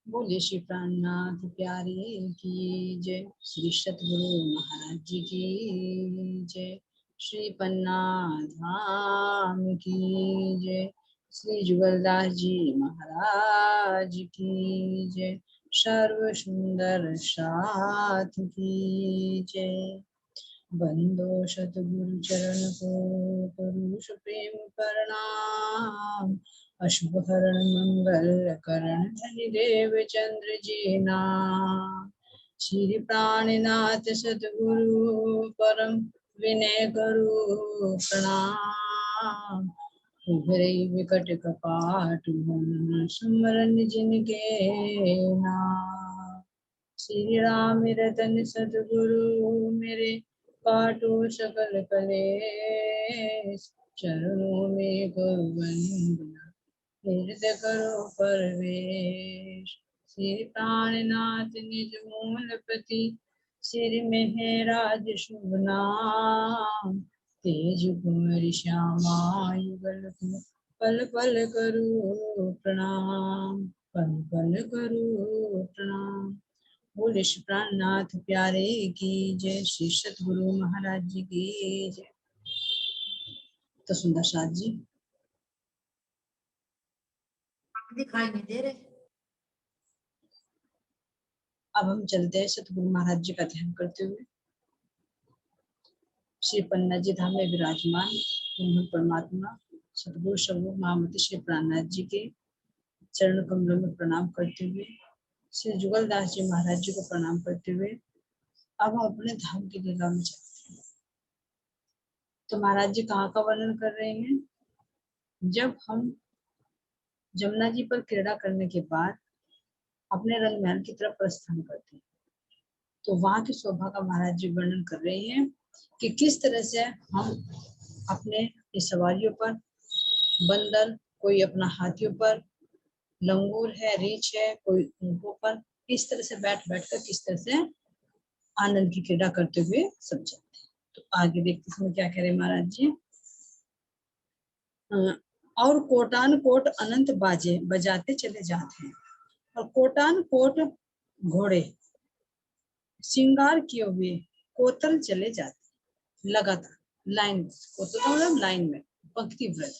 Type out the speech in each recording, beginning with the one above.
बोले श्री प्राणनाथ प्यारे की जय। श्री सतगुरु महाराज जी की जय। श्री पन्ना धाम की जय। श्री जुगलदास जी महाराज की जय। सर्व सुंदर साथ की जय। बंदो सतगुरु चरण को करुष प्रेम प्रणाम। अशुभ हरण मंगल करण धनि देव चंद्र जी नाम। श्री प्राणनाथ सतगुरु परम विनय करो प्रणाम। उभरे विकट कपाट सुमरन जिनके नाम। श्री राम रतन सतगुरु मेरे काटो सकल कलेश। चरणों में करो वंदना हृदय करो परवेश। श्री प्राणनाथ निज मूलपति श्री मेहराज शुभ नाम। तेज कुमारी श्यामा युगल पल पल करो प्रणाम। पल पल करो प्रणाम। बोले श्री प्राणनाथ प्यारे की जय। श्री सतगुरु महाराज जी की जय। तो सुंदर साथ जी दिखाई नहीं दे रहे। अब हम चलते हैं सतगुरु महाराज जी का ध्यान करते हुए। श्री पन्ना जी धाम में विराजमान परमात्मा सतगुरु स्वरूप महामती श्री प्राणनाथ जी के चरण कमलों में प्रणाम करते हुए, श्री जुगलदास जी महाराज जी को प्रणाम करते हुए अब हम अपने धाम की लीला में चलते हैं। तो महाराज जी कहाँ का वर्णन कर रहे हैं? जब हम जमुना जी पर क्रीड़ा करने के बाद अपने रंग महल की तरफ प्रस्थान करते हैं, तो वहां की शोभा का महाराज जी वर्णन कर रहे हैं कि किस तरह से हम अपने सवारियों पर, बंदर, कोई अपना हाथियों पर, लंगूर है, रीछ है, कोई ऊँटों पर, इस तरह से बैठ कर किस तरह से आनंद की क्रीड़ा करते हुए सब चलते हैं। तो आगे देखते समय क्या कह रहे महाराज जी। और कोटान कोट अनंत बाजे बजाते चले जाते हैं, और कोटान कोट घोड़े श्रृंगार किए हुए कोतल चले जाते लगातार लाइन, कोतल का मतलब लाइन में पंक्ति व्रत,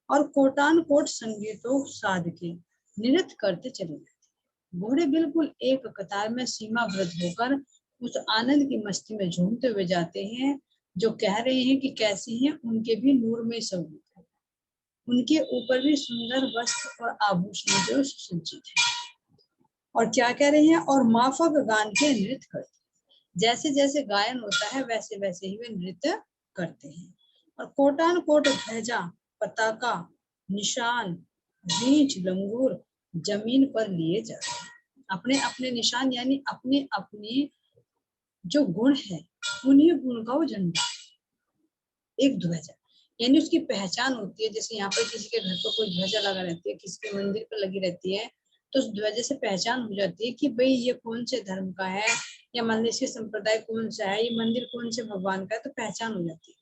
और कोटान कोट संगीतों साध के नृत्य करते चले जाते। घोड़े बिल्कुल एक कतार में सीमाबद्ध होकर उस आनंद की मस्ती में झूमते हुए जाते हैं। जो कह रहे हैं कि कैसे हैं, उनके भी नूर में स्वरूप है, उनके ऊपर भी सुंदर वस्त्र और आभूषण जो सुसज्जित है। और क्या कह रहे हैं? और माफक गान के नृत्य करते, जैसे जैसे गायन होता है वैसे वैसे ही वे नृत्य करते हैं। और कोटान कोट ध्वजा, पताका, निशान, रीछ, लंगूर जमीन पर लिए जाते हैं। अपने अपने निशान यानी अपने अपने जो गुण है, उन्हीं गुण का वो झंडा, एक ध्वजा यानी उसकी पहचान होती है। जैसे यहाँ पर किसी के घर पर कोई ध्वजा लगा रहती है, किसी के मंदिर पर लगी रहती है, तो उस ध्वजा से पहचान हो जाती है कि भाई ये कौन से धर्म का है, या मान लीजिए संप्रदाय कौन सा है, ये मंदिर कौन से भगवान का है, तो पहचान हो जाती है।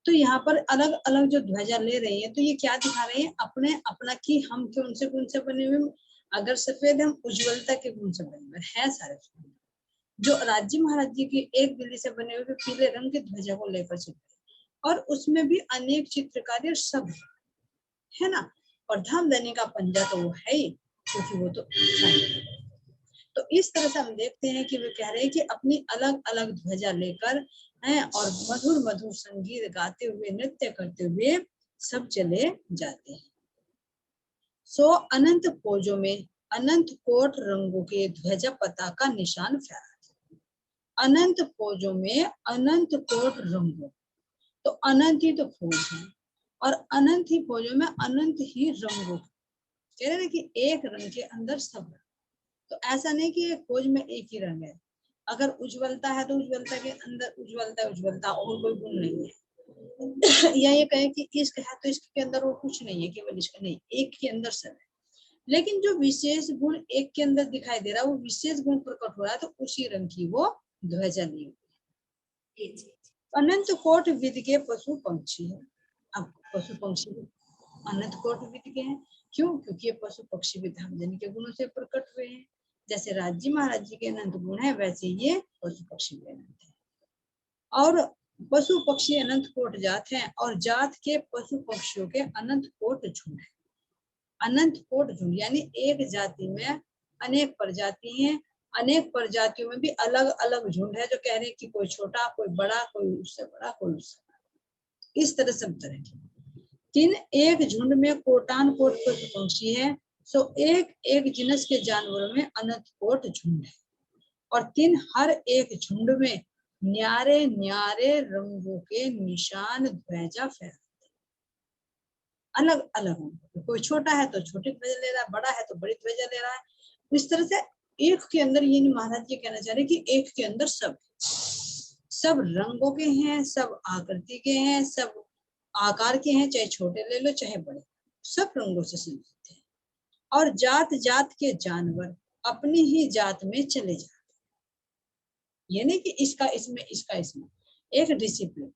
तो यहाँ पर अलग अलग जो ध्वजा ले रहे हैं, तो ये क्या दिखा रहे हैं? अपने अपना कि हम कौन से बने हुए। अगर सफेद हम उज्ज्वलता के गुण से बने हुए हैं सारे। जो राज्य महाराज जी की एक दिल्ली से बने हुए पीले रंग की ध्वजा को लेकर चलते, और उसमें भी अनेक चित्रकारी सब है ना। और धामधनी का पंजा तो वो है ही, क्योंकि वो तो इस तरह से हम देखते हैं कि वे कह रहे हैं कि अपनी अलग अलग ध्वजा लेकर हैं, और मधुर मधुर संगीत गाते हुए, नृत्य करते हुए सब चले जाते हैं। सो अनंत खोजों में अनंत कोट रंगों के ध्वजा पताका निशान फहराते। अनंत खोजों में अनंत कोट रंगों, तो अनंत ही तो खोज है, और अनंत ही खोजों में अनंत ही रंगों, कह रहे कि एक रंग के अंदर सब। तो ऐसा नहीं कि खोज में एक ही रंग है। अगर उज्ज्वलता है तो उज्ज्वलता के अंदर उज्ज्वलता उज्ज्वलता, और कोई गुण नहीं है। या ये कहे कि इश्क है तो इश्क के अंदर वो कुछ नहीं है, केवल इश्क नहीं, एक के अंदर सब है। लेकिन जो विशेष गुण एक के अंदर दिखाई दे रहा है, वो विशेष गुण प्रकट हो रहा है, तो उसी रंग की वो ध्वजा ली हुई। अनंत कोट विध के पशु पंक्षी है। अब पशु पंक्षी अनंत कोट बीत गए हैं। क्यों? क्योंकि ये पशु पक्षी भी धामधनी के गुणों से प्रकट हुए हैं। जैसे राज जी महाराज जी के अनंत गुण है, वैसे ये पशु पक्षी भी अनंत है। और पशु पक्षी अनंत कोट जात हैं, और जात के पशु पक्षियों के अनंत कोट झुंड है। अनंत कोट झुंड यानी एक जाति में अनेक प्रजाति हैं, अनेक प्रजातियों में भी अलग अलग झुंड है, जो कह रहे हैं कि कोई छोटा, कोई बड़ा, कोई उससे बड़ा, कोई उससे बड़ा, इस तरह सब तरह की। तीन एक झुंड में कोटान कोट पशु पक्षी है, सो एक एक जिनस के जानवरों में अनंत कोट झुंड है। और तीन हर एक झुंड में न्यारे न्यारे रंगों के निशान ध्वजा फहराते, अलग अलग होंगे। कोई छोटा है तो छोटी ध्वजा ले रहा है, बड़ा है तो बड़ी ध्वजा ले रहा है। इस तरह से एक के अंदर, ये महाराज जी कहना चाह रहे कि एक के अंदर सब रंगों के हैं, सब आकृति के हैं, सब आकार के हैं, चाहे छोटे ले लो चाहे बड़े, सब रंगों से संयुक्त हैं। और जात जात के जानवर अपनी ही जात में चले जाते, ये नहीं कि इसका इसमें इसका इसमें, एक डिसिप्लिन।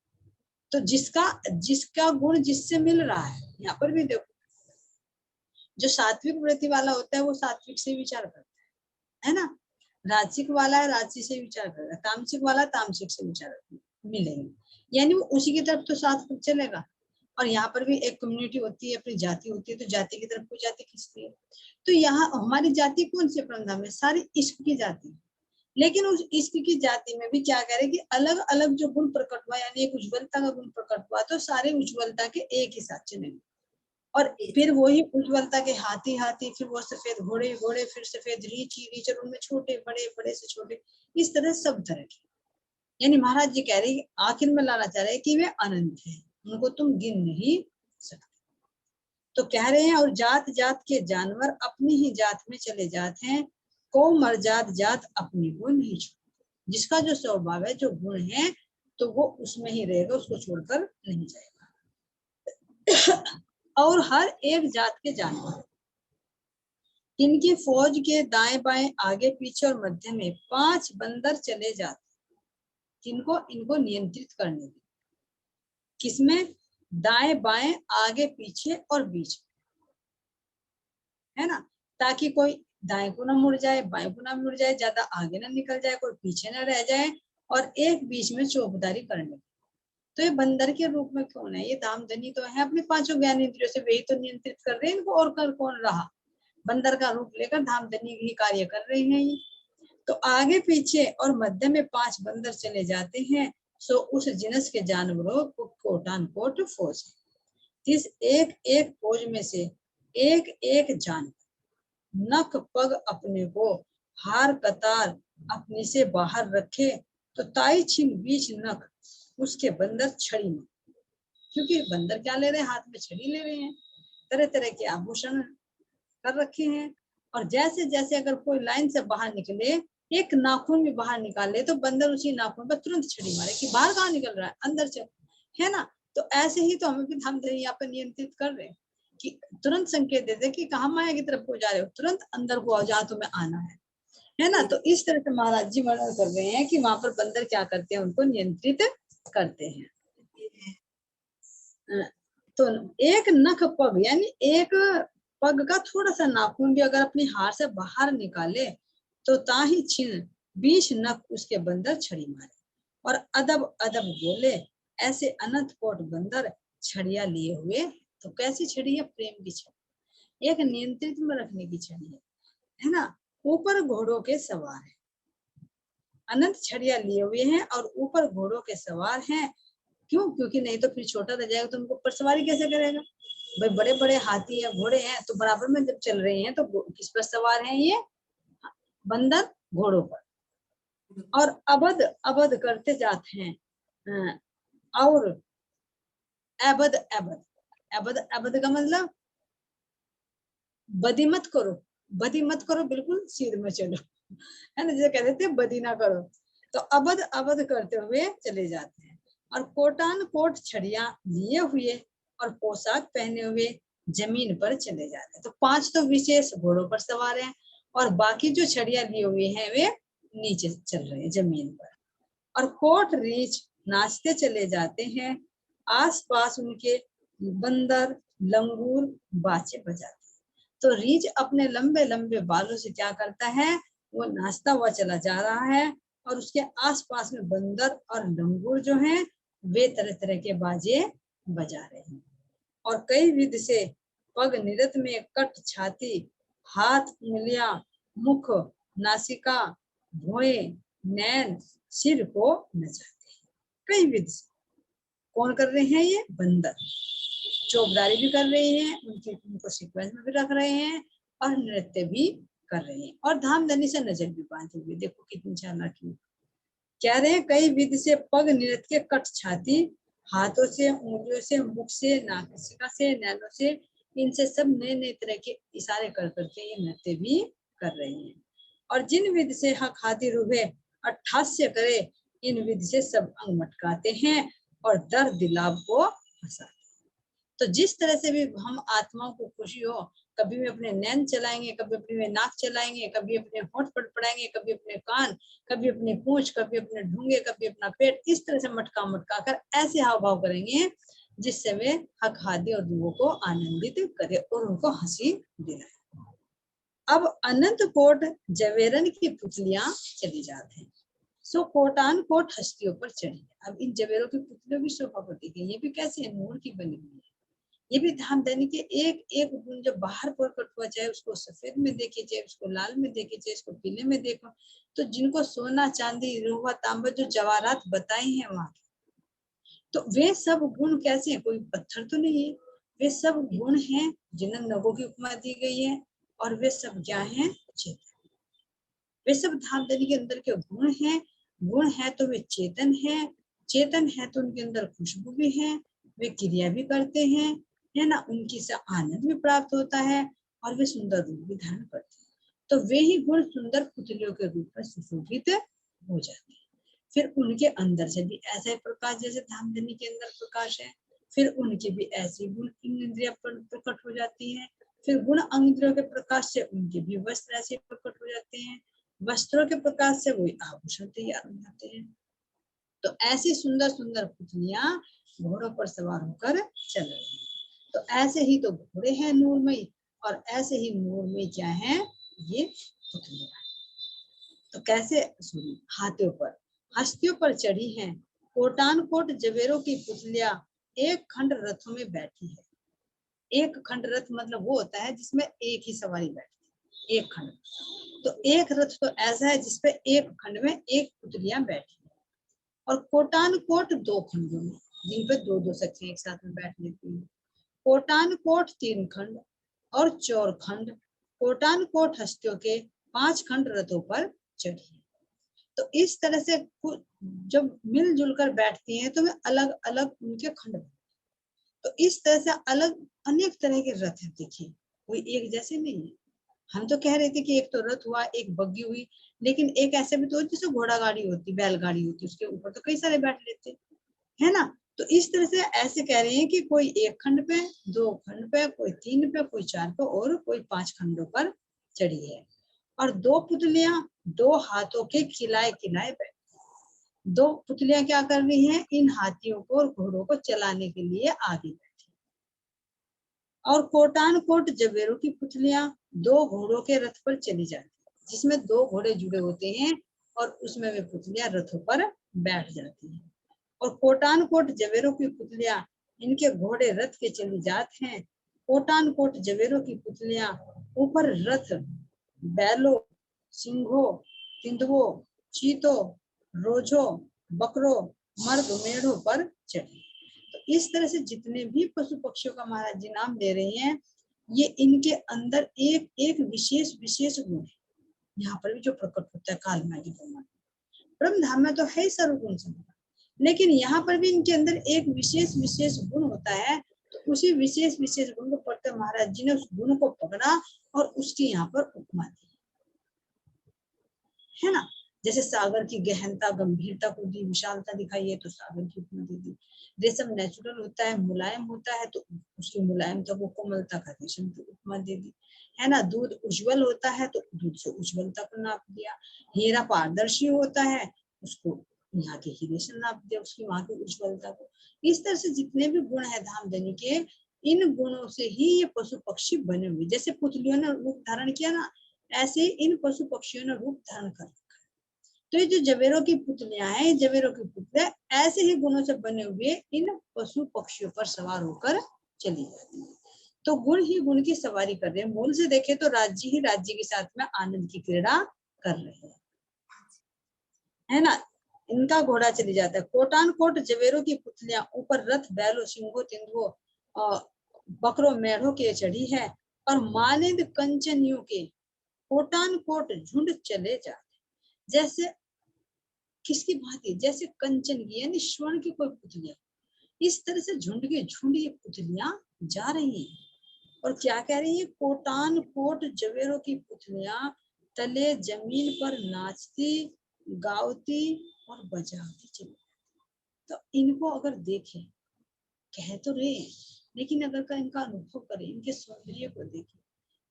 तो जिसका गुण जिससे मिल रहा है, यहाँ पर भी देखो, जो सात्विक वृत्ति वाला होता है वो सात्विक से विचार करता है ना, राजसिक वाला है राजसी से विचार करेगा, तामसिक वाला तामसिक से विचार मिलेंगे, यानी वो उसी की तरफ तो सात्विक चलेगा। और यहाँ पर भी एक कम्युनिटी होती है, अपनी जाति होती है, तो जाति की तरफ कोई जाति खींचती है। तो यहाँ हमारी जाति कौन सी परंधा में, सारी इश्क की जाति। लेकिन उस इश्क की जाति में भी क्या करे कि अलग अलग जो गुण प्रकट हुआ, यानी एक उज्ज्वलता का गुण प्रकट हुआ, तो सारे उज्ज्वलता के एक ही साथ चलेंगे। और फिर वही उज्ज्वलता के हाथी हाथी, फिर वो सफेद घोड़े घोड़े, फिर सफेद रीछ रीछ, और उनमें छोटे बड़े बड़े से छोटे, इस तरह सब तरह के। यानी महाराज जी कह रहे हैं, आखिर में लाना चाह रहे हैं कि वे अनंत है, उनको तुम गिन नहीं सकते। तो कह रहे हैं, और जात जात के जानवर अपनी ही जात में चले जाते हैं, को मर जात जात अपनी को नहीं छोड़। जिसका जो स्वभाव है, जो गुण है, तो वो उसमें ही रहेगा, उसको छोड़कर नहीं जाएगा। और हर एक जात के जानवर, इनकी फौज के दाएं बाएं आगे पीछे और मध्य में 5 बंदर चले जाते, किनको, इनको नियंत्रित करने के। किसमें? दाएं बाएं आगे पीछे और बीच में, है ना, ताकि कोई दाएं को ना मुड़ जाए, बाएं को ना मुड़ जाए, ज्यादा आगे ना निकल जाए, कोई पीछे ना रह जाए, और एक बीच में चौकीदारी करने। तो ये बंदर के रूप में कौन है? ये धामधनी तो है, अपने 5 ज्ञान इंद्रियों से वही तो नियंत्रित कर रहे हैं इनको, और कर कौन रहा? बंदर का रूप लेकर धामधनी ही कार्य कर रहे हैं ये। तो आगे पीछे और मध्य में 5 बंदर चले जाते हैं, सो उस जिनस के जानवरों को कोटान कोट फौज है। इस एक एक फौज में से एक एक जानवर नख पग अपने को हार कतार अपने से बाहर रखे, तो ताई छिन बीच नख उसके बंदर छड़ी में। क्योंकि बंदर क्या ले रहे हैं? हाथ में छड़ी ले रहे हैं, तरह तरह के आभूषण कर रखे हैं। और जैसे जैसे अगर कोई लाइन से बाहर निकले, एक नाखून भी बाहर निकाले, तो बंदर उसी नाखून पर तुरंत छड़ी मारे कि बाहर कहाँ निकल रहा है, अंदर चल, है ना। तो ऐसे ही तो हमें भी धामधनी यहाँ पर नियंत्रित कर रहे हैं कि तुरंत संकेत देते कि कहाँ माया की तरफ को जा रहे हो, तुरंत अंदर को आओ जहाँ तुम्हें आना है ना। तो इस तरह से महाराज जी वर्णन कर रहे हैं कि वहां पर बंदर क्या करते हैं, उनको नियंत्रित करते हैं। तो एक नख पग यानी एक पग का थोड़ा सा नाखून भी अगर अपनी हार से बाहर निकाले, तो ताही छिन 20 नख उसके बंदर छड़ी मारे। और अदब अदब बोले, ऐसे अनंत कोट बंदर छड़िया लिए हुए। तो कैसी छड़ी है? प्रेम की छड़ी, एक नियंत्रित में रखने की छड़ी है ना। ऊपर घोड़ों के सवार है, अनंत छड़िया लिए हुए हैं और ऊपर घोड़ों के सवार हैं। क्यों? क्योंकि नहीं तो फिर छोटा रह जाएगा, तो उनको ऊपर सवारी कैसे करेगा भाई? बड़े बड़े हाथी है, घोड़े हैं, तो बराबर में जब चल रहे हैं, तो किस पर सवार हैं? ये बंदर घोड़ों पर। और अबद अबद करते जाते हैं, और अबद अबद अबद अबद का मतलब बदी मत करो, बदी मत करो, बिल्कुल सीध में चलो, है ना, जैसे कहते थे बदी ना करो। तो अबद अबद करते हुए चले जाते हैं। और कोटान कोट छड़िया लिए हुए और पोशाक पहने हुए जमीन पर चले जाते हैं। तो 5 तो विशेष घोड़ों पर सवार हैं, और बाकी जो छड़िया लिए हुए हैं वे नीचे चल रहे हैं जमीन पर। और कोट रीछ नाचते चले जाते हैं, आसपास उनके बंदर लंगूर बाजे बजाते। तो रीछ अपने लंबे लंबे बालों से क्या करता है, वो नाचता हुआ चला जा रहा है और उसके आसपास में बंदर और लंगूर जो हैं वे तरह तरह के बाजे बजा रहे हैं। और कई विध से पग नृत्य में कट छाती, हाथ, उंगलियां, मुख, नासिका, भौहें, नैन, सिर को नचाते हैं। कई विध से कौन कर रहे हैं, ये बंदर चौबदारी भी कर रहे हैं, उनको सीक्वेंस में भी रख रहे हैं और नृत्य भी कर रहे हैं और धामधनी से नजर भी बांधे हुए। देखो कितनी चालाकी। कह रहे हैं कई विधि से पग नृत्य के कट छाती, हाथों से, उंगलियों से, मुख से, नासिका से, नैनों से, इनसे सब नए नए तरह के इशारे कर करके ये नृत्य भी कर रहे हैं। और जिन विधि से हक हाथी रुभे अट्ठास्य करे, इन विधि से सब अंग मटकाते हैं और दर्द दिलाव को हंसाते। तो जिस तरह से भी हम आत्माओं को खुशी हो, कभी भी अपने नैन चलाएंगे, कभी अपने नाक चलाएंगे, कभी अपने होंठ पड़पड़ाएंगे, कभी अपने कान, कभी अपनी पूंछ, कभी अपने ढूंगे, कभी अपना पेट, इस तरह से मटका मटका कर ऐसे हाव भाव करेंगे जिससे वे हक हाथी और रुओं को आनंदित करे और उनको हंसी दिलाए। अब अनंत कोट जवेरन की पुतलियां चली जाते हैं। सो कोटान कोट हस्तियों पर चढ़ी। अब इन जवेरों की पुतलियों भी शोभा बढ़ती है। ये भी कैसे नूर की बनी हुई है। ये भी धामधनी के एक एक गुण जो बाहर प्रकट हुआ, चाहे उसको सफेद में देखे, चाहे उसको लाल में देखे, चाहे उसको पीले में देखो, तो जिनको सोना चांदी रोहा तांबा जो जवाहरात बताई हैं वहां, तो वे सब गुण कैसे हैं, कोई पत्थर तो नहीं है, वे सब गुण हैं जिन्हें नगों की उपमा दी गई है और वे सब क्या हैं, चेतन। वे सब धामधनी के अंदर के गुण हैं। गुण है तो वे चेतन है, चेतन है तो उनके अंदर खुशबू भी है, वे क्रिया भी करते हैं, है ना, उनकी से आनंद भी प्राप्त होता है और वे सुंदर रूप भी धारण करते हैं। तो वे ही गुण सुंदर पुतलियों के रूप में सुशोभित हो जाते हैं। फिर उनके अंदर से भी ऐसा ही प्रकाश जैसे धामधनी के अंदर प्रकाश है, फिर उनके भी ऐसे गुण इंद्रिया प्रकट हो जाती है। फिर गुण इंद्रियों के प्रकाश से उनके भी वस्त्र ऐसे प्रकट हो जाते हैं, वस्त्रों के प्रकाश से वही आभूषण तैयार हो जाते हैं। तो ऐसी सुंदर सुंदर पुतलियां घोड़ों पर सवार होकर चल रही हैं। तो ऐसे ही तो घोड़े हैं नूरमयी और ऐसे ही नूरमयी क्या है, ये पुतलियां। तो कैसे सुनिए, हाथियों पर हस्तियों पर चढ़ी हैं, कोटान कोट जवेरों की पुतलियां एक खंड रथों में बैठी है। एक खंड रथ मतलब वो होता है जिसमें एक ही सवारी बैठती है, एक खंड। तो एक रथ तो ऐसा है जिसपे एक खंड में एक पुतलियां बैठी है। और कोटान कोट दो खंडों में, जिन पे दो दो सखी एक साथ में बैठ लेती है। कोटान कोट तीन खंड और चौर खंड, कोटान कोट हस्तियों के 5 खंड रथों पर चढ़ी। तो इस तरह से जब मिलजुल कर बैठती हैं तो वे अलग अलग उनके खंड। तो इस तरह से अलग अनेक तरह के रथ है, देखिए कोई एक जैसे नहीं है। हम तो कह रहे थे कि एक तो रथ हुआ, एक बग्गी हुई, लेकिन एक ऐसे भी तो जैसे घोड़ा गाड़ी होती, बैलगाड़ी होती, उसके ऊपर तो कई सारे बैठ लेते, है ना। तो इस तरह से ऐसे कह रहे हैं कि कोई एक खंड पे, दो खंड पे, कोई 3 पे, कोई 4 पे और कोई 5 खंडों पर चढ़ी है। और दो पुतलियां दो हाथों के खिलाए खिलाए बैठी। दो पुतलियां क्या कर रही हैं, इन हाथियों को और घोड़ों को चलाने के लिए आगे बैठी। और कोटान कोट जवेरों की पुतलियां दो घोड़ों के रथ पर चली जाती, जिसमें 2 घोड़े जुड़े होते हैं और उसमें वे पुतलियां रथों पर बैठ जाती हैं। और कोटान कोट जवेरों की पुतलियां इनके घोड़े रथ के चली जाते हैं। कोटान कोट जवेरों की पुतलियां ऊपर रथ बैलों, सिंहों, तिंदुओं, चीतों, रोजों, बकरों, मर्द मेढ़ों पर चढ़ी। तो इस तरह से जितने भी पशु पक्षियों का महाराज जी नाम ले रहे हैं, ये इनके अंदर एक एक विशेष विशेष गुण है। यहाँ पर भी जो प्रकट होता है काल मागी ब्रह्म धाम में तो है सर्वगुण संपन्न, लेकिन यहाँ पर भी इनके अंदर एक विशेष विशेष गुण होता है। तो उसी विशेष विशेष गुण को पढ़ते महाराज जी ने उस गुण को पकड़ा और उसकी यहाँ पर उपमा दी, है ना। जैसे सागर की गहनता गंभीरता को दी, विशालता दिखाई है तो सागर की उपमा दे दी। रेशम नेचुरल होता है, मुलायम होता है तो उसकी मुलायमता को कोमलता का रेशम की उपमा दे दी, है ना। दूध उज्जवल होता है तो दूध से उज्जवलता को नाप दिया। हीरा पारदर्शी होता है, उसको यहाँ के हीरे से नाप दिया, उसकी वहां की उज्जवलता को। इस तरह से जितने भी गुण है धामधनी के, इन गुणों से ही ये पशु पक्षी बने हुए, जैसे पुतलियों ने रूप धारण किया ना, ऐसे इन पशु पक्षियों ने रूप धारण कर रखा है। तो ये जो जवेरों की पुतलियां हैं, जवेरों की पुतलियां ऐसे ही गुणों से बने हुए इन पशु पक्षियों पर सवार होकर चली जाती है। तो गुण ही गुण की सवारी कर रहे हैं। मूल से देखे तो राज्य ही राज्य के साथ में आनंद की क्रीड़ा कर रहे हैं, है ना। इनका घोड़ा चली जाता है। कोटान कोट जवेरों की पुतलियां ऊपर रथ बैलों सिंहों तिंदुओं बकरों मेढ़ों के चढ़ी है, और मानिंद कंचनियों के कोटान कोट झुंड चले जाते, जैसे किसकी भांति, जैसे कंचन की यानी स्वर्ण की कोई पुतलियां, इस तरह से झुंड के झुंड ये पुतलियां जा रही हैं। और क्या कह रही है, कोटान कोट जवेरों की पुतलियां तले जमीन पर नाचती गावती और बजावती चली। तो इनको अगर देखें, कह तो रहे हैं, लेकिन अगर का इनका अनुभव करें, इनके सौंदर्य को देखें,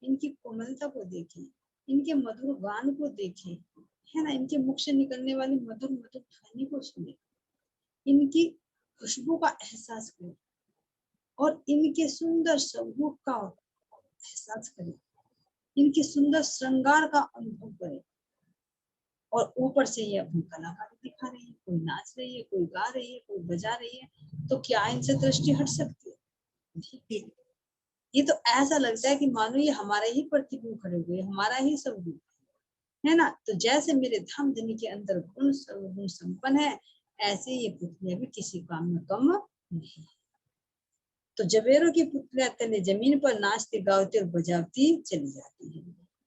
इनकी कोमलता को देखें, इनके मधुर गान को देखें, है ना, इनके मुख से निकलने वाली मधुर मधुर ध्वनि को सुने, इनकी खुशबू का एहसास करें, और इनके सुंदर स्वरूप का एहसास करें, इनके सुंदर श्रृंगार का अनुभव करें, और ऊपर से ये अपनी कलाकारी दिखा रही है, कोई नाच रही है, कोई गा रही है, कोई बजा रही है, तो क्या इनसे दृष्टि हट सकती है? ये तो ऐसा लगता है कि मानो ये हमारा ही प्रतिबिंब खड़े हुए, हमारा ही स्वरूप है ना। तो जैसे मेरे धाम धनी के अंदर गुण सर्वगुण संपन्न है, ऐसे ये पुतलियां भी किसी काम में कम नहीं। तो जवेरों की पुतलियां तले जमीन पर नाचती गावती और बजावती चली जाती है।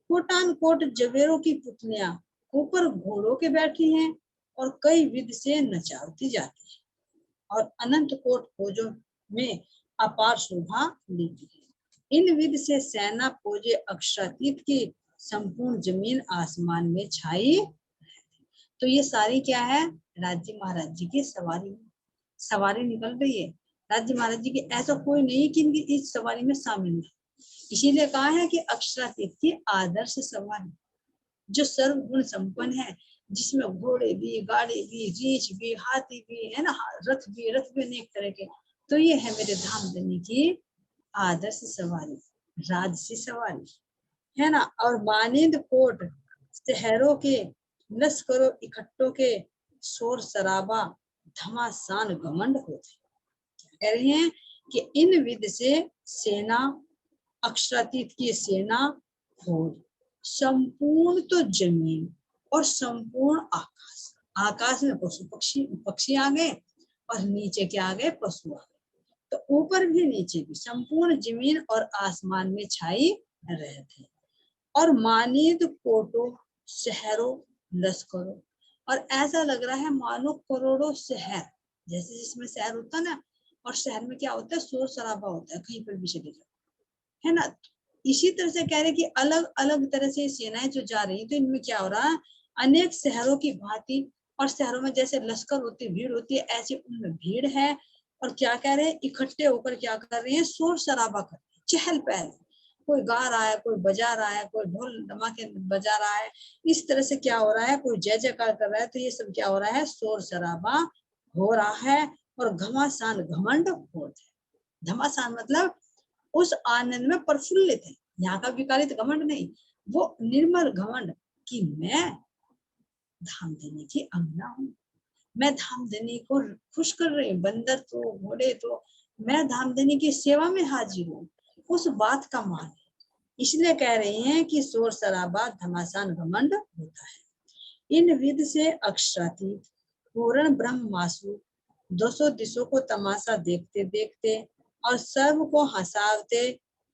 कोटान कोट जवेरों की पुतलियां ऊपर घोड़ों के बैठी हैं, और कई विध से नचावती जाती है, और अनंत कोट खोजों में अपार शोभा लेती है। इन विध से सेना फौजे अक्षरातीत की संपूर्ण जमीन आसमान में छाई। तो ये सारी क्या है, राज्य महाराज जी की सवारी, सवारी निकल रही है राज्य महाराज जी की। ऐसा कोई नहीं कि इनकी इस सवारी में शामिल नहीं, इसीलिए कहा है कि अक्षरातीत की आदर्श सवारी जो सर्वगुण संपन्न है, जिसमें घोड़े भी, गाड़ी भी, रीछ भी, हाथी भी, है ना, रथ भी अनेक तरह के। तो ये है मेरे धाम धनी की आदर्श सवारी, राजसी सवारी, है ना। और मानिंद कोट शहरों के लश्करों इकट्ठों के शोर शराबा घमासान घमंड होते। कह रही हैं कि इन विध से सेना अक्षरातीत की सेना फौज संपूर्ण तो जमीन और संपूर्ण आकाश, आकाश में पशु पक्षी पक्षी आ गए, और नीचे क्या आ गए, पशु आ गए। तो ऊपर भी नीचे भी संपूर्ण जमीन और आसमान में छाई रहे थे। और मानिद कोटों शहरों लश्करों, और ऐसा लग रहा है मानो करोड़ों शहर, जैसे जिसमें शहर होता है ना, और शहर में क्या होता है, शोर शराबा होता है, कहीं पर भी चले जाओ, है ना। इसी तरह से कह रहे कि अलग अलग तरह से सेनाएं जो जा रही है, तो इनमें क्या हो रहा है, अनेक शहरों की भांति, और शहरों में जैसे लश्कर होती भीड़ होती है, ऐसे उनमें भीड़ है। और क्या कह रहे हैं, इकट्ठे होकर क्या कर रहे हैं, शोर शराबा कर रहे हैं, चहल पहल, कोई गा रहा है, कोई बजा रहा है, कोई ढोल धमाके बजा रहा है, इस तरह से क्या हो रहा है, कोई जय जयकार कर रहा है। तो ये सब क्या हो रहा है, शोर शराबा हो रहा है, और घमासान घमंड हो रहा है। घमासान मतलब उस आनंद में प्रफुल्लित है, यहाँ का विकारित घमंड नहीं, वो निर्मल घमंड कि मैं धामधनी की अंगना हूँ, मैं धामधनी को खुश कर रही हूँ, बंदर तो घोड़े तो, मैं धामधनी की सेवा में हाजिर हूँ, उस बात का मान है। इसलिए कह रहे हैं कि शोर शराबा घमासान घमंड होता है। इन विध से अक्षरातीत पूर्ण ब्रह्म मासु 200 दिशों को तमाशा देखते देखते, और सर्व को हंसावते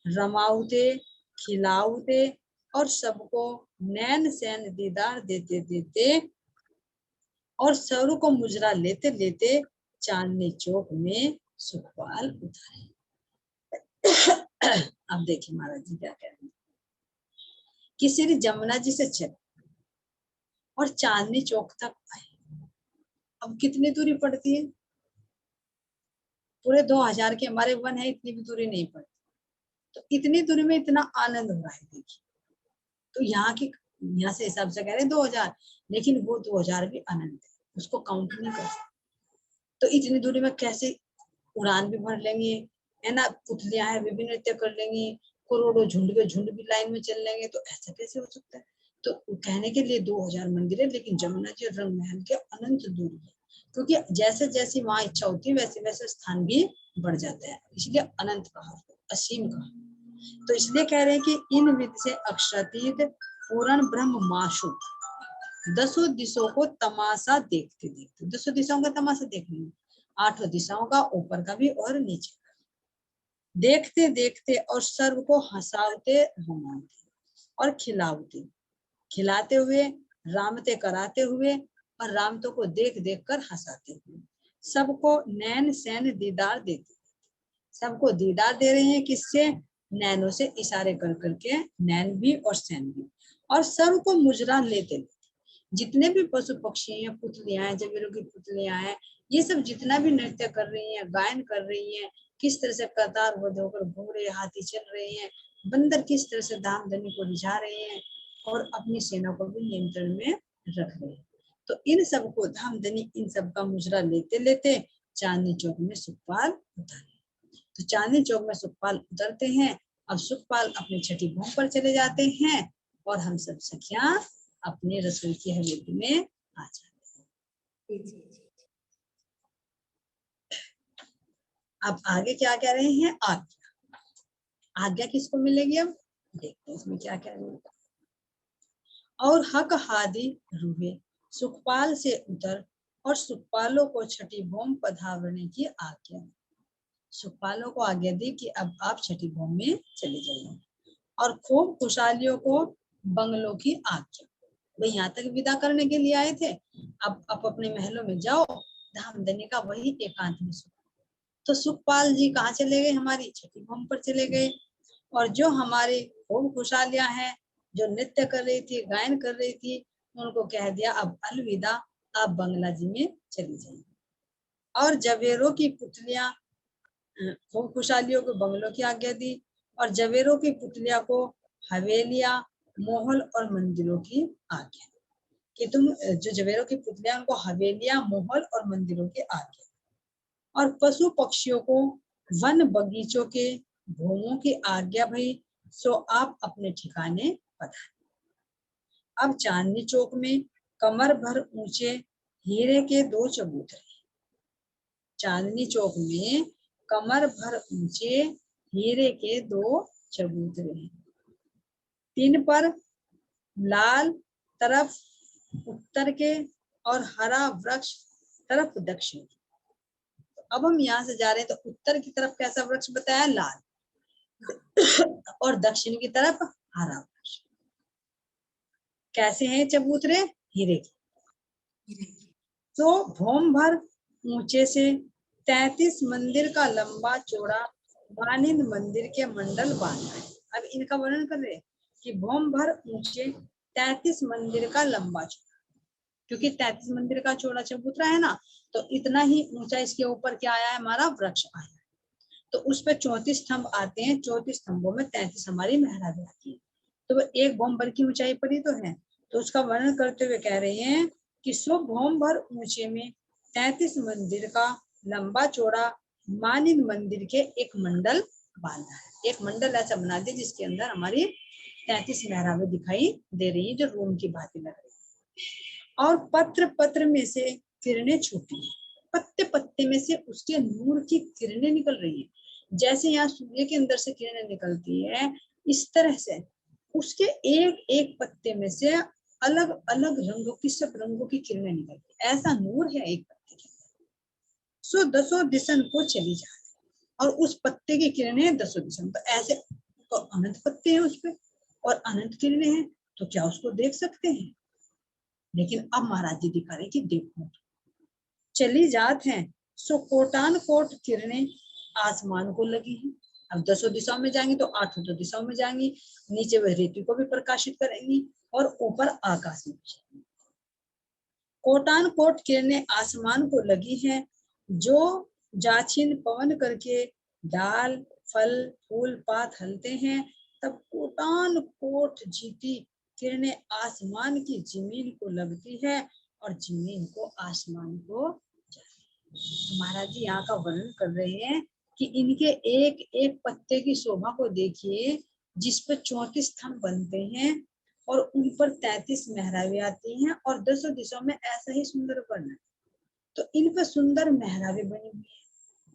रमाउते खिलाउते, और सबको नैन सैन दीदार देते देते, और सरू को मुजरा लेते लेते चांदनी चौक में सुखपाल उतारे। अब देखिए महाराज जी क्या कह रहे हैं कि श्री जमुना जी से चल और चांदनी चौक तक आए। अब कितनी दूरी पड़ती है, पूरे 2000 के हमारे वन है, इतनी भी दूरी नहीं पड़ती। तो इतनी दूरी में इतना आनंद हो रहा है, देखिए। तो यहाँ की, यहाँ से हिसाब से कह रहे हैं 2000, लेकिन वो 2000 भी अनंत है, उसको काउंट नहीं कर सकते। तो इतनी दूरी में कैसे उड़ान भी भर लेंगे, है ना, पुतलियां हैं वे भी नृत्य कर लेंगी, करोड़ों झुंड के झुंड भी लाइन में चल लेंगे, तो ऐसा कैसे हो सकता है। तो कहने के लिए 2000 मंदिर है, लेकिन जमुना जी और रंग महल के अनंत दूर है, क्योंकि जैसे जैसी वहां इच्छा होती है वैसे वैसे स्थान भी बढ़ जाता है, इसलिए अनंत कहा, असीम कहा। तो इसलिए कह रहे हैं कि इन विद से अक्षरातीत पूर्ण ब्रह्म माशु, दसों दिशाओं को तमाशा देखते देखते, दसों दिशाओं का तमाशा देख लेंगे, आठों दिशाओं का, ऊपर का भी और नीचे का, देखते देखते और सर्व को हंसावते रमाते और खिलावते, खिलाते हुए, रामते कराते हुए और रामतों को देख देख कर हंसाते हुए, सबको नैन सैन दीदार देते, सबको दीदार दे रहे हैं, किससे, नैनों से इशारे कर करके, नैन भी और सैन भी, और सबको मुजरा लेते लेते, जितने भी पशु पक्षी हैं, पुतलियां हैं, जबीरों की पुतलियां हैं, ये सब जितना भी नृत्य कर रही हैं, गायन कर रही हैं, किस तरह से कतारबद्ध होकर घूम रहे, हाथी चल रहे हैं, बंदर किस तरह से धाम धनी को रिझा रहे हैं और अपनी सेना को भी नियंत्रण में रख रहे हैं। तो इन सबको धाम धनी इन सब का मुजरा लेते लेते चांदनी चौक में सुखपाल उतारे। तो चांदनी चौक में सुखपाल उतरते हैं। अब सुखपाल अपनी छठी भूमि पर चले जाते हैं और हम सब सखियां अपने रसोई की हवेली में आ जाते हैं। अब आगे क्या कह रहे हैं, आज्ञा, आज्ञा किसको मिलेगी, अब देखते हैं इसमें क्या कह रहे हैं। और हक हादी रूहे सुखपाल से उतर और सुखपालों को छठी भूमि पधारने की आज्ञा, सुखपालों को आज्ञा दी कि अब आप छठी भूमि में चले जाइए, और खूब खुशहालियों को बंगलों की आज्ञा, वे यहाँ तक विदा करने के लिए आए थे, अब आप अपने महलों में जाओ, धाम देने का वही एकांत में सुख। तो सुखपाल जी कहाँ चले गए, हमारी छठी भूमि पर चले गए, और जो हमारे खूब खुशहालियां हैं, जो नृत्य कर रही थी, गायन कर रही थी, उनको कह दिया अब अलविदा, आप बंगला जी में चली जाइए। और जवेरों की पुतलियां, खूब खुशहालियों को बंगलों की आज्ञा दी, और जवेरों की पुतलिया को हवेलियां, महल और मंदिरों की आज्ञा, कि तुम जो जवेरों की पुतलियां उनको हवेलियां, महल और मंदिरों की आज्ञा, और पशु पक्षियों को वन बगीचों के भूमों की आज्ञा भई, सो आप अपने ठिकाने पधारे। अब चांदनी चौक में कमर भर ऊंचे हीरे के 2 चबूतरे, चांदनी चौक में कमर भर ऊंचे हीरे के 2 चबूतरे हैं, 3 पर लाल तरफ उत्तर के और हरा वृक्ष तरफ दक्षिण। अब हम यहाँ से जा रहे हैं, तो उत्तर की तरफ कैसा वृक्ष बताया, लाल, और दक्षिण की तरफ हरा वृक्ष। कैसे हैं चबूतरे, हीरे के। तो भूम भर ऊंचे से 33 मंदिर का लंबा चौड़ा मानिंद मंदिर के मंडल बांधा है। अब इनका वर्णन कर रहे हैं कि भूम भर ऊंचे 33 मंदिर का लंबा चौड़ा, क्योंकि 33 मंदिर का चौड़ा चबूतरा है ना, तो इतना ही ऊंचा इसके ऊपर क्या आया है, हमारा वृक्ष आया है। तो उस पे 34 स्तंभ आते हैं, 34 स्तंभों में 33 हमारी मेहराब आती है, तो वो एक भौम भर की ऊंचाई पर ही तो है। तो उसका वर्णन करते हुए कह रहे हैं कि सो भौम भर ऊंचे में 33 मंदिर का लंबा चौड़ा मानिंद मंदिर के एक मंडल बांधा है। एक मंडल ऐसा बना दिया जिसके अंदर हमारी 33 मेहराबें दिखाई दे रही है, जो रूम की बातें लग रही है। और पत्र पत्र में से किरणें छूटी, पत्ते पत्ते में से उसके नूर की किरणें निकल रही है, जैसे यहाँ सूर्य के अंदर से किरणें निकलती है, इस तरह से उसके एक एक पत्ते में से अलग अलग रंगों की, सब रंगों की किरणें निकलती है, ऐसा नूर है एक पत्ते के अंदर। सो दसों दिशन को चली जाती, और उस पत्ते की किरणें दसों दिशन, तो ऐसे तो अनंत पत्ते हैं उस पे और अनंत किरणें हैं, तो क्या उसको देख सकते हैं। लेकिन अब महाराज जी दिखा रहे कि देखो चली जात हैं, सो कोटान कोट किरणें आसमान को लगी हैं। अब दसों दिशाओं में जाएंगी तो आठों तो दिशाओं में जाएंगी, नीचे वह ऋतु को भी प्रकाशित करेंगी और ऊपर आकाश में जाएंगी। कोटान कोट किरणें आसमान को लगी हैं, जो जाछिन पवन करके डाल फल फूल पात हलते हैं, तब कोटान कोट जीती किरणें आसमान की जमीन को लगती है और जमीन को आसमान को। तो महाराज जी यहाँ का वर्णन कर रहे हैं कि इनके एक एक पत्ते की शोभा को देखिए, जिस पर 34 स्तंभ बनते हैं और उन पर 33 मेहराबें आती हैं और 10 दिशाओं में ऐसा ही सुंदर वर्णन। तो इन पर सुंदर मेहराबें बनी हुई है,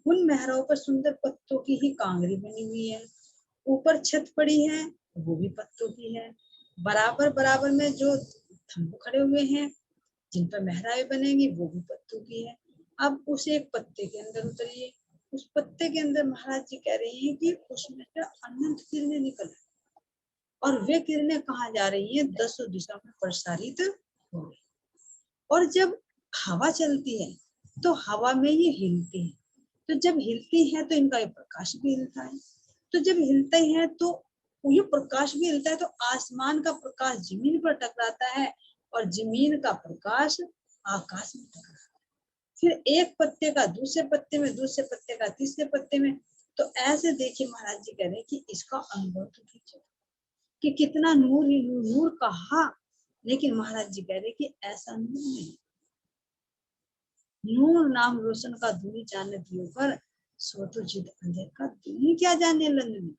उन मेहराबों पर सुंदर पत्तों की ही कांगरी बनी हुई है। ऊपर छत पड़ी है, वो भी पत्तों की है। बराबर बराबर में जो थंभ खड़े हुए हैं, जिन पर मेहराबें बनेंगी, वो भी पत्तों की है। अब उस एक पत्ते के अंदर उतरिए, उस पत्ते के अंदर महाराज जी कह रही हैं कि उसमें से अनंत किरणें निकल और वे किरणें कहाँ जा रही हैं, 10 दिशा में प्रसारित हो रही। और जब हवा चलती है तो हवा में ये हिलती है, तो जब हिलती है तो इनका ये प्रकाश भी हिलता है। तो जब हिलते हैं तो ये प्रकाश भी हिलता है, तो आसमान का प्रकाश जमीन पर टकराता है और जमीन का प्रकाश आकाश में टकराता है। फिर एक पत्ते का दूसरे पत्ते में, दूसरे पत्ते का तीसरे पत्ते में। तो ऐसे देखिए महाराज जी कह रहे हैं कि इसका अनुभव तो कीजिए कि कितना नूर ही नूर, नूर कहा, लेकिन महाराज जी कह रहे कि ऐसा नूर नहीं। नूर नाम रोशन का दूरी जाने दियो कर, सो तो जिद अंधेर का दूरी क्या जाने लंदन।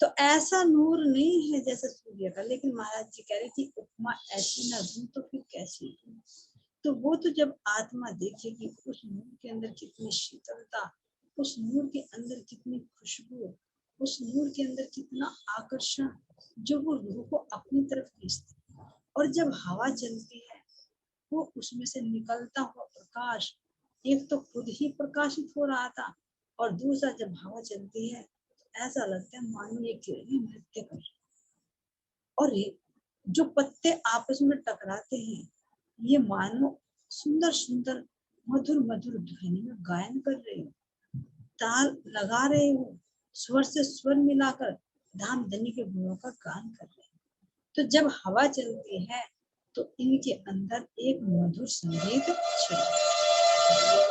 तो ऐसा नूर नहीं है जैसे सूर्य का, लेकिन महाराज जी कह रहे कि उपमा ऐसी ना दूं तो फिर कैसी दूं। तो वो तो जब आत्मा देखेगी उस नूर के अंदर कितनी शीतलता, उस नूर के अंदर कितनी खुशबू, उस नूर के अंदर कितना आकर्षण, जो वो रूह को अपनी तरफ खींचती। और जब हवा चलती है, वो उसमें से निकलता हुआ प्रकाश, एक तो खुद ही प्रकाशित हो रहा था और दूसरा जब हवा चलती है तो ऐसा लगता है मानो ये किरणें नृत्य कर रही। और ये जो पत्ते आपस में टकराते हैं, ये मानो सुंदर सुंदर मधुर मधुर ध्वनि में गायन कर रहे हो, ताल लगा रहे हो, स्वर से स्वर मिलाकर धाम धनी के गुणों का गान कर रहे हो। तो जब हवा चलती है तो इनके अंदर एक मधुर संगीत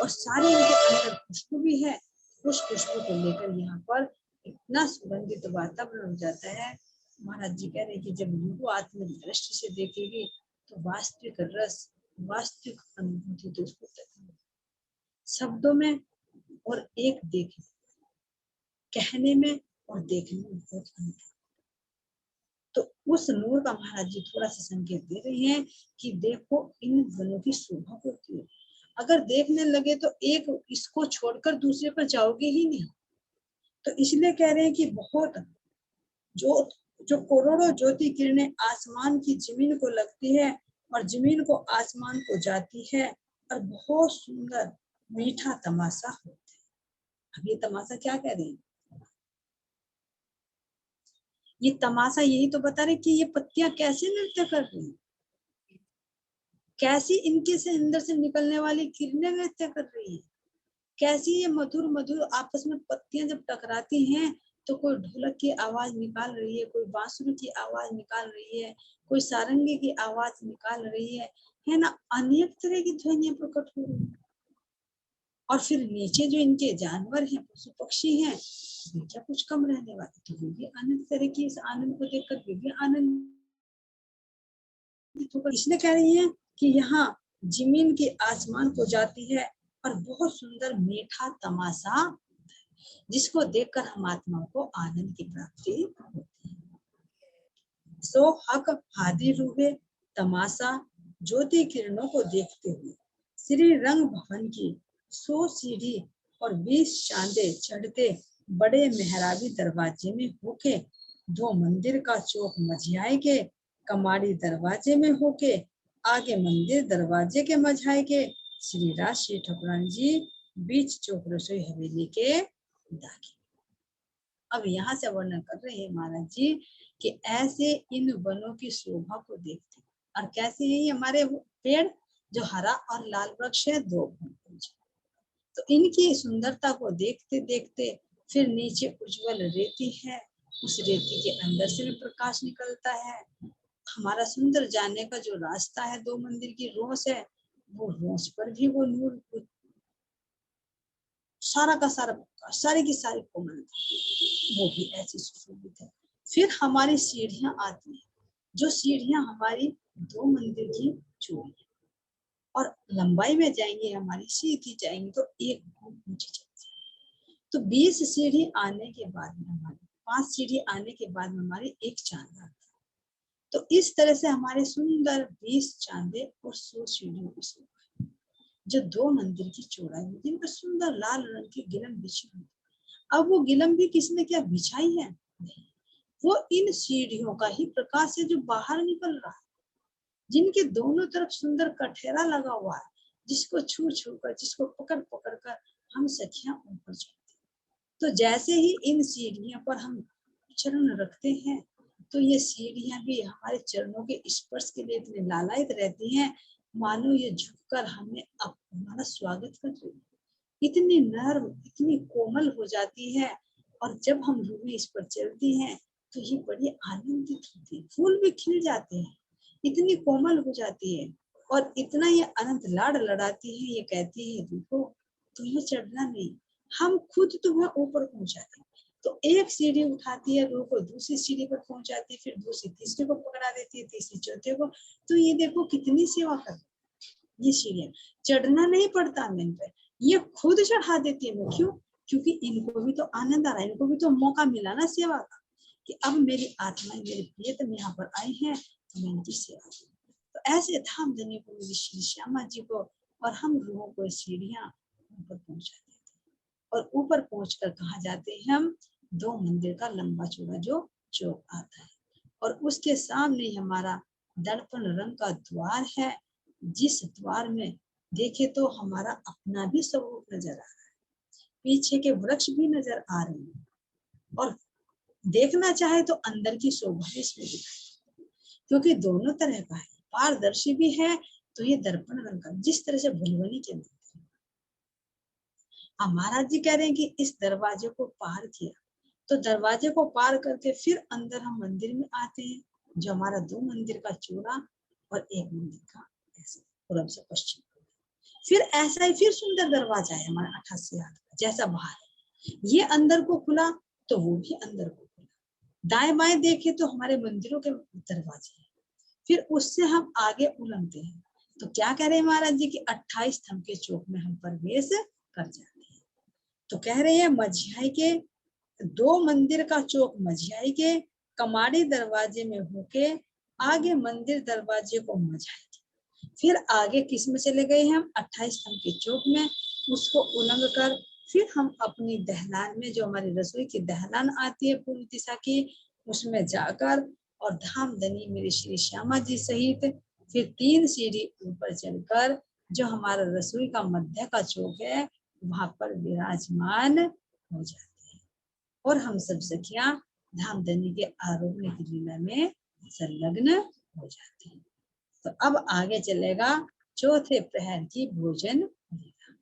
और सारे इनके अंदर खुशबू भी है। उस खुशबू को लेकर यहाँ पर इतना सुगंधित वातावरण हो जाता है। महाराज जी कह रहे कि जब रूह आत्मिक दृष्टि से देखेगी तो वास्तविक रस, वास्तविक अनुभूति तो उसको शब्दों में और एक देखने, कहने में और देखने में बहुत अंतर। तो उस नूर का महाराज जी थोड़ा सा संकेत दे रहे हैं कि देखो इन वनों की शोभा को क्यों, अगर देखने लगे तो एक इसको छोड़कर दूसरे पर जाओगे ही नहीं। तो इसलिए कह रहे हैं कि बहुत जो जो करोड़ों ज्योति किरणें आसमान की जमीन को लगती है और जमीन को आसमान को जाती है और बहुत सुंदर मीठा तमाशा होता है। अब ये तमाशा क्या कह रहे हैं, ये तमाशा यही तो बता रहे कि ये पत्तियां कैसे नृत्य कर रही हैं, कैसी इनके से अंदर से निकलने वाली किरणें नृत्य कर रही है, कैसी ये मधुर मधुर आपस में पत्तियां जब टकराती हैं तो कोई ढोलक की आवाज निकाल रही है, कोई बांसुरी की आवाज निकाल रही है, कोई सारंगी की आवाज निकाल रही है ना, अनेक तरह की ध्वनियां प्रकट हो रही है। और फिर नीचे जो इनके जानवर हैं, पशु पक्षी हैं, वे क्या कुछ कम रहने वाले, तो वे भी आनंद तरह की इस आनंद को देखकर वे भी आनंद। इसलिए कह रही है कि यहाँ जमीन की आसमान को जाती है और बहुत सुंदर मीठा तमाशा जिसको देखकर हम आत्माओं को आनंद की प्राप्ति होती है। सो हक हादी रूहे तमाशा ज्योति किरणों को देखते हुए श्री रंग भवन की 100 सीढ़ी और 20 चांदे चढ़ते बड़े मेहराबी दरवाजे में होके, 2 मंदिर का चौक मझियाए के, कमाड़ी दरवाजे में होके, आगे मंदिर दरवाजे के मझाए के, श्री राशि ठकुरानी जी बीच चौक रसोई हवेली के दाखिल। अब यहाँ से वर्णन कर रहे हैं महाराज जी कि ऐसे इन वनों की शोभा को देखते और कैसे है हमारे पेड़ जो हरा और लाल वृक्ष है, 2 भूमि, तो इनकी सुंदरता को देखते देखते फिर नीचे उज्जवल रेती है, उस रेती के अंदर से भी प्रकाश निकलता है। हमारा सुंदर जाने का जो रास्ता है 2 मंदिर की रोस है, वो रोस पर भी वो नूर, सारा का सारा प्रकाश, सारी की सारी कोमलता, वो भी ऐसी सुशोभित है। फिर हमारी सीढ़ियां आती हैं, जो सीढ़ियां हमारी 2 मंदिर की चौड़ी है और लंबाई में जाएंगी, हमारी सीधी जाएंगी तो 1 फुट ऊंची चलती है। तो 20 सीढ़ी आने के बाद में हमारी 5 सीढ़ी आने के बाद में हमारी एक चांद आता है। तो इस तरह से हमारे सुंदर 20 चांदे और 100 सीढ़ियों की शोभा, जो 2 मंदिर की चौड़ाई में, जिन पर सुंदर लाल रंग की गिलम बिछी हुई। अब वो गिलम भी किसने क्या बिछाई है? नहीं, वो इन सीढ़ियों का ही प्रकाश है जो बाहर निकल रहा है, जिनके दोनों तरफ सुंदर कठेरा लगा हुआ है, जिसको छू छू कर, जिसको पकड़ पकड़ कर हम सखियां ऊपर चढ़ते। तो जैसे ही इन सीढ़ियों पर हम चरण रखते हैं, तो ये सीढ़ियां भी हमारे चरणों के स्पर्श के लिए इतने लालायित रहती हैं, मानो ये झुककर हमें हमारा स्वागत कर रही है। इतनी नर्म, इतनी कोमल हो जाती है, और जब हम रूबी इस पर चलती हैं तो ये बड़ी आनंदित होती है, फूल भी खिल जाते हैं, इतनी कोमल हो जाती है और इतना ये अनंत लाड लड़ाती है। ये कहती है देखो तुम्हें चढ़ना नहीं, हम खुद तुम्हें ऊपर पहुंचाते हैं। तो एक सीढ़ी उठाती है, रूह को दूसरी सीढ़ी पर पहुंचाती है, फिर दूसरी तीसरी को पकड़ा देती है, तीसरी चौथे को। तो ये देखो कितनी सेवा कर ये सीढ़ियां, चढ़ना नहीं पड़ता हमें इन पे, ये खुद चढ़ा देती है। क्यों? क्योंकि इनको भी तो आनंद आ रहा है, इनको भी तो मौका मिला ना सेवा का, कि अब मेरी आत्मा मेरे प्रियतम यहाँ पर आई है, तो मैं इनकी सेवा करूं। तो ऐसे धाम धनी को मेरी श्री श्यामा जी को और हम लोगों को सीढ़ियां ऊपर पहुंचा देते हैं। और ऊपर पहुंचकर कहा जाते हैं हम 2 मंदिर का लंबा चौड़ा जो चौक आता है, और उसके सामने ही हमारा दर्पण रंग का द्वार है, जिस द्वार में देखे तो हमारा अपना भी स्वरूप नजर आ रहा है, पीछे के वृक्ष भी नजर आ रहे हैं, और देखना चाहे तो अंदर की शोभा इसमें दिखाई, क्योंकि दोनों तरह का है, पारदर्शी भी है तो ये दर्पण रंग का, जिस तरह से भुलवनी के मंदिर। अब महाराज जी कह रहे हैं कि इस दरवाजे को पार किया, तो दरवाजे को पार करके फिर अंदर हम मंदिर में आते हैं, जो हमारा 2 मंदिर का चौड़ा और एक मंदिर का ऐसा पूरब से पश्चिम। फिर ऐसा ही फिर सुंदर दरवाजा है हमारा 88 हाथ का, जैसा बाहर है, ये अंदर को खुला तो वो भी अंदर को खुला। दाएं बाएं देखे तो हमारे मंदिरों के दरवाजे हैं, फिर उससे हम आगे उलंघते हैं। तो क्या कह रहे हैं महाराज जी की 28 थंब के चौक में हम प्रवेश कर जाते हैं। तो कह रहे हैं मझियाई के 2 मंदिर का चौक मझियाई के कमाड़ी दरवाजे में होके आगे मंदिर दरवाजे को मझाई, फिर आगे किस में चले गए हम 28 थंब के चौक में, उसको उलंघ कर फिर हम अपनी दहलान में, जो हमारी रसोई की दहलान आती है पूर्व दिशा की, उसमें जाकर और धाम धनी मेरी श्री श्यामा जी सहित फिर 3 सीढ़ी ऊपर चढ़कर जो हमारा रसोई का मध्य का चौक है वहां पर विराजमान हो जाते हैं, और हम सब सखियां धाम धनी के आरोहण की लीला में संलग्न हो जाते हैं। तो अब आगे चलेगा चौथे प्रहर की भोजन लीला।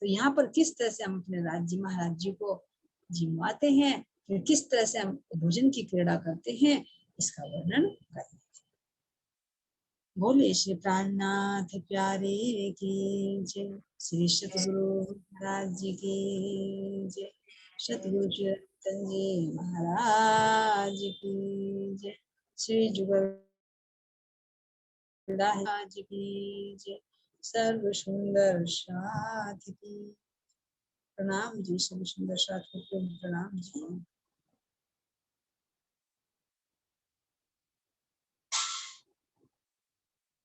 तो यहाँ पर किस तरह से हम अपने राज्य महाराज जी को जिमवाते हैं, फिर किस तरह से हम भोजन की क्रीड़ा करते हैं, इसका वर्णन करेंगे। बोले श्री प्राणनाथ प्यारे की जय, श्री सतगुरु महाराज जी की जय, सतगुरु चेतन जी महाराज की जय, श्री जुगल महाराज की जय, सर्व सुंदर साथ की प्रणाम जी, सर्व सुंदर साथ को प्रणाम जी।